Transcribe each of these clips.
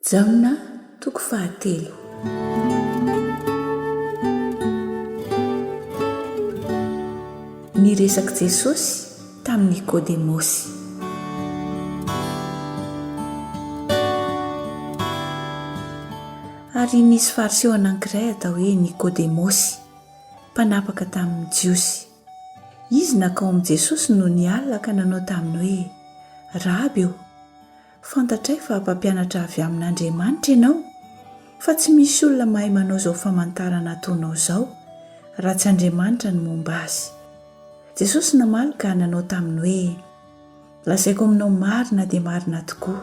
Jaona toko fahatelo. Niresaka Jesosy tamin'ny Nikodemosy. Ary nisy fariseo anankiray atao hoe Nikodemosy, mpanapaka tamin'ny Jiosy. Izy nakao amin'i Jesosy no nialina ka nanao taminy hoe: Rabi eo, fantatray fa mpampianatra avy amin'Andriamanitra ianao, fa tsy misy olona mahay manao izao famantarana ataonao izao raha tsy Andriamanitra ny momba azy. Jesosy namaly ka nanao taminy hoe: lazaiko aminao marina dia marina tokoa,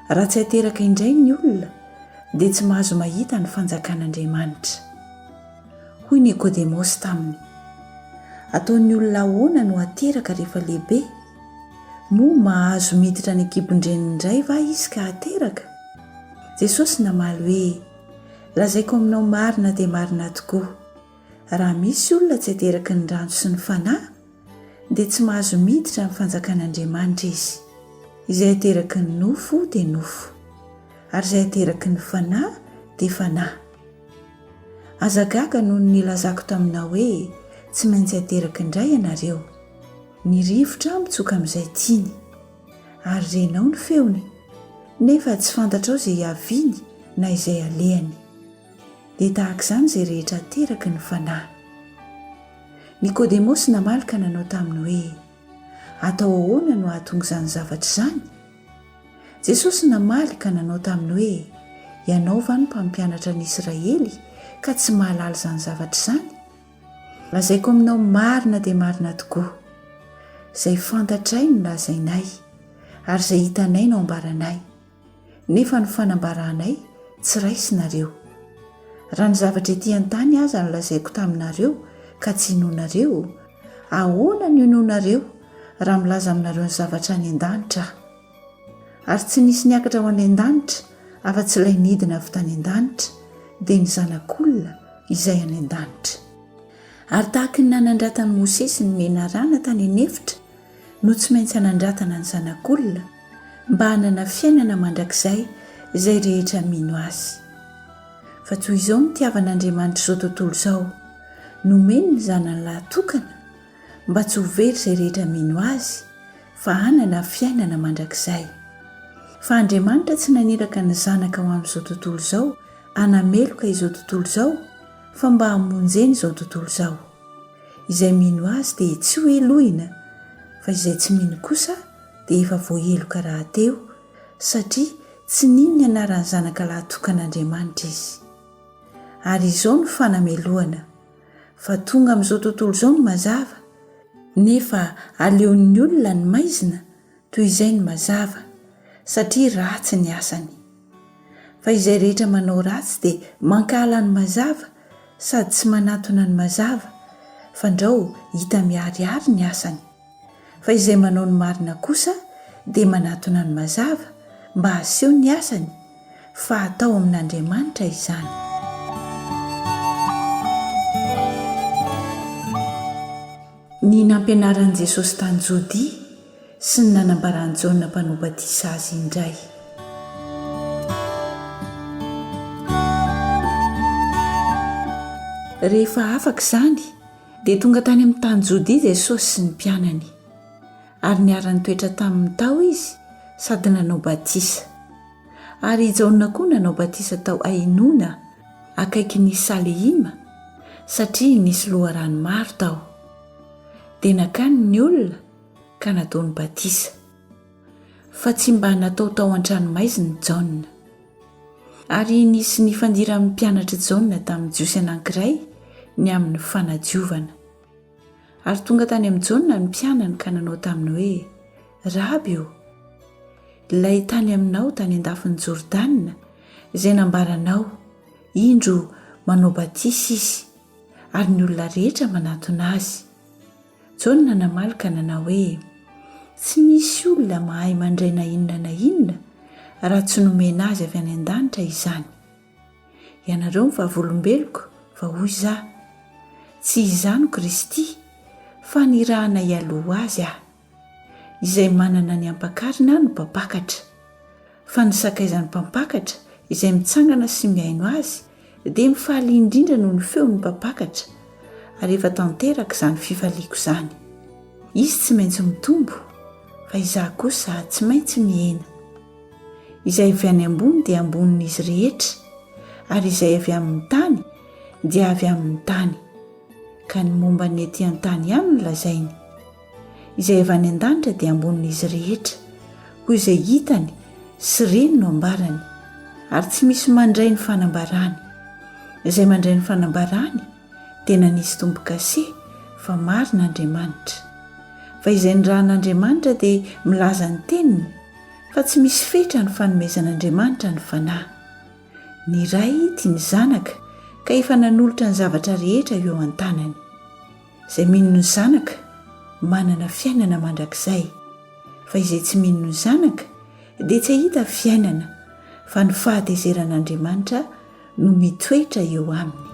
raha tsy hateraka indray ny olona dia tsy mahazo mahita ny fanjakan'Andriamanitra. Hoy Nikodemosy taminy: ataon'ny olona ahoana no hateraka rehefa lehibe? Moa mahazo miditra ny ekibon-dreniny indray va izy ka hateraka? Jesosy namaly hoe: lazaiko aminao marina dia marina tokoa, raha misy olona tsy hateraka ny rano sy ny fanahy dia tsy mahazo miditra ny fanjakan'Andriamanitra izy. Izay hateraka ny nofo dia nofo, ary izay hateraka ny fanahy dia fanahy. Aza gaga noho ny nilazako taminao hoe tsy maintsy hateraka indray ianareo. Ny rivotra mitsoka amin'izay tiany, ary renao ny feony, nefa tsy fantatrao izay haviny na izay alehany. Dia tahaka izany izay rehetra hateraka ny fanahy. Nikodemosy namaly ka nanao taminy hoe: atao ahoana no hahatonga izany zavatra izany? Jesosy namaly ka nanao taminy hoe: ianao va no mpampianatra ny Israely ka tsy mahalala izany zavatra izany? Lazaiko aminao marina dia marina tokoa, izay fantatray no lazainay, ary izay hitanay no ambaranay, nefa ny fanambaranay tsy raisinareo. Raha ny zavatra ety an-tany aza no lazaiko taminareo ka tsy hinoanareo, ahoana no hinoanareo raha milaza aminareo ny zavatra any an-danitra aho? Ary tsy nisy niakatra ho any an-danitra afa-tsy ilay nidina avy tany an-danitra dia ny zanak'olona izay any an-danitra. Ary tahaka ny nanandratany Mosesy ny menarana tany anefitra, no tsy maintsy hanandratana ny zanak'olona mba hanana fiainana mandrakizay izay rehetra mino azy. Fa toy izao ny tiavan'Andriamanitra izao tontolo izao, nomeny ny zanany lahatokana mba tsy ho very izay rehetra mino azy, fa hanana fiainana mandrakizay. Fa Andriamanitra tsy naniraka ny zanaka ho amin'izao tontolo izao hanameloka izao tontolo izao, fa mba hamonjeny izao tontolo izao. Izay mino azy dia tsy ho elohina, fa izay tsy mino kosa dia efa voaheloka rahateo, satria tsy nino ny anaran'ny zanaka lahatokan'Andriamanitra izy. Ary izao no fanamelohana, fa tonga amin'izao tontolo izao no mazava, nefa aleon'ny olona ny maizina toy izay ny mazava, satria ratsy ny asany. Fa izay rehetra manao ratsy dia mankahala ny mazava sady tsy manatona ny mazava, fa ndrao hita miharihary ny asany. Fa izay manao ny marina kosa dia manatona ny mazava mba haseho ny asany, fa atao amin'Andriamanitra izany. Ny nampianaran'i Jesosy tany Jodia sy ny nanambarany Jaona mpanao batisa azy indray. Rehefa afaka izany dia tonga tany amin'ny tany Jodia Jesosy sy ny mpianany, ary niara nitoetra tamin'ny tao izy sady nanao batisa. Ary Jaona koa nanao batisa tao Ainona akaiky ny Salehima, satria nisy loharano maro tao. Dia nakany ny olona ka nataony batisa, fa tsy mba natao tao an-tranomaizina Jaona. Ary nisy nifandira amin'ny mpianatra Jaona tamin'ny jiosy anankiray ny amin'ny fanadiovana. Ary tonga tany amin'ny Jaona ny mpianany ka nanao taminy hoe: Rabi eo, ilay tany aminao tany an-dafin'ny Jordana izay nambaranao, indro manao batisa izy, ary ny olona rehetra manatona azy. Jaona namaly ka nanao hoe: tsy misy olona mahay mandray na inona raha tsy nomena azy avy any an-danitra izany. Ianareo ny vavolombeloko fa hoy izaho, tsy izano Kristy, fa nirahana ialoha azy aho, izay manana ny ampakarina no mpapakatra, fa ny sakaizan'ny mpampakatra izay mitsangana sy miaino azy dia mifaly indrindra noho ny feo ny mpampakatra ary efa tanteraka izany fifaliako izany. Izy tsy maintsy mitombo fa izaho kosa tsy maintsy mihena. Izay avy any ambony dia ambonin'izy rehetra ary izay avy amin'ny tany dia avy amin'ny tany, ka ny momba ny etỳ an-tany ihany no lazainy. Izay avy any an-danitra dia ambonin'izy rehetra hoy izay hitany sy reny no ambarany, ary tsy misy mandray ny fanambarany. Izay mandray ny fanambarany dia nanisy tombo-kase fa marin'Andriamanitra. Fa izay nirahan'Andriamanitra dia milaza ny teniny fa tsy misy fetra ny fanomezan'Andriamanitra ny fanahy. Ny ray tia ny zanaka ka efa nanolotra ny zavatra rehetra eo an-tanany. Izay mino ny zanaka manana fiainana mandrakizay, fa izay tsy mino ny zanaka dia tsy hahita fiainana fa ny fahatezeran'Andriamanitra no mitoetra eo aminy.